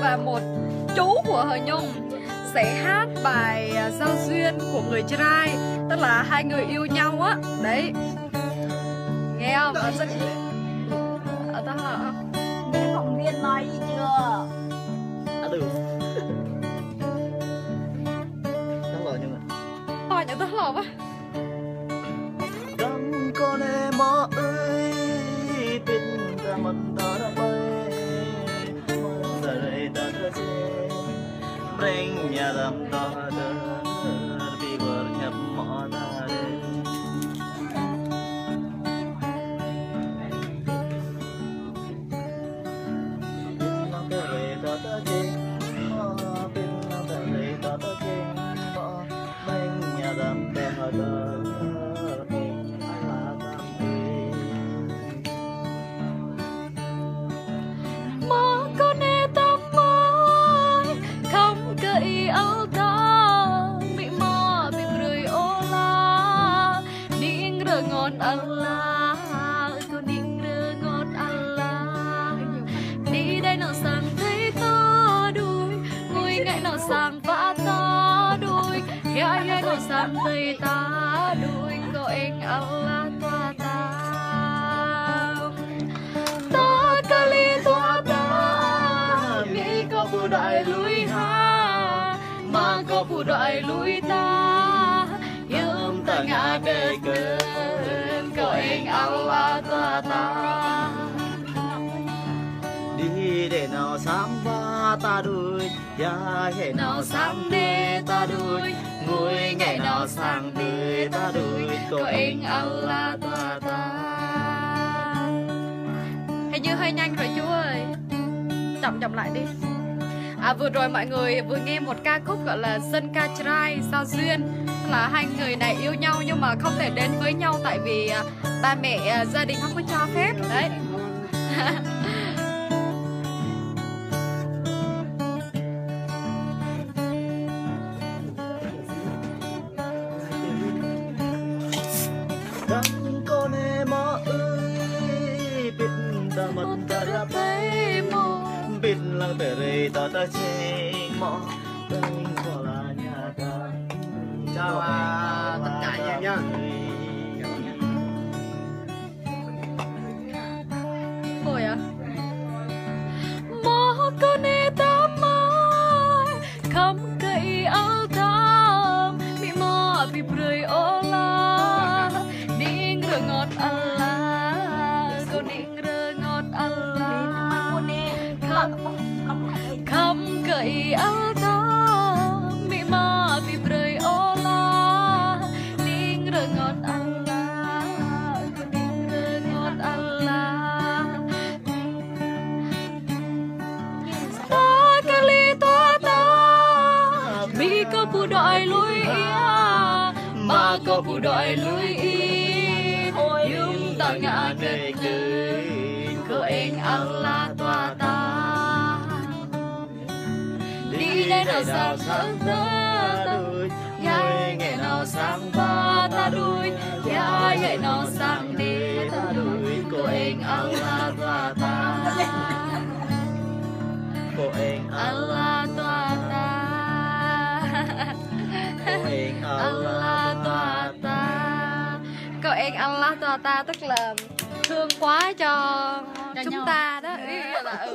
là một chú của Hờ Nhung sẽ hát bài giao duyên của người trai, tức là hai người yêu nhau á. Đấy, nghe không? Nó rất... Tao hả? Nghe phóng viên nói gì chưa? Được. Tao lỡ nhưng mà Hỏi nhận tao lọc á. Đừng con em ơi, biết ra mặt ta đã bay, giờ đây ta đã chết, bring nhà đầm ta đã bị vỡ nhập mỏ ta đến. Biết nó cái về ta đã chết, biết nó cái về ta đã chết, bring nhà đầm ta đã. Allah, cô niệm rơ ngọt Allah. Đi đây nào sang thấy ta đuôi, ngồi ngay nào sang vã ta đuôi, gai gai nào sang thấy ta đuôi, cô anh Allah toa ta. Ta kali toa ta, mi có phụ đại lui ha, mà có phụ đại lui ta, yếm ta ngã đời cơ. Anh Allah toa ta. Đi để nào sáng va ta đuôi, ya hệ nào sáng đê ta đuôi, ngồi ngày nào sáng đê ta đuôi, có anh Allah toa ta. Hình như hơi nhanh rồi chú ơi, chậm lại đi. Vừa rồi mọi người vừa nghe một ca khúc gọi là dân ca trai giao duyên, là hai người này yêu nhau nhưng mà không thể đến với nhau tại vì ba mẹ gia đình không có cho phép đấy. Đừng con em ơi, biết ta mất ta đã bay mò, biết lăng bể rây ta đã chê mò, đừng có là nhà ta. Chào tất cả anh em nhá. Ôi à. Một con nê ta mai không cây áo tham bị mò bị bơi ô la ninh rơ ngọt Allah, cô ninh rơ ngọt Allah, không cây áo tham bị mò bị bơi ô la ninh rơ ngọt Allah, cô ninh rơ ngọt Allah. Ta kali toa ta, mi có phụ đội lui ia, mà có phụ đội lui in, nhưng ta ngã đời cười, có anh Allah toa ta. Đi đây nào sang sáng ta đuôi, ya ngày nào sang ba ta đuôi, ya ngày nào sang đi ta đuôi, có anh Allah toa ta. Cô anh Allah toa ta. cô anh Allah toa ta. Cô anh Allah toa ta tức là thương quá cho chúng ta đó. Ý là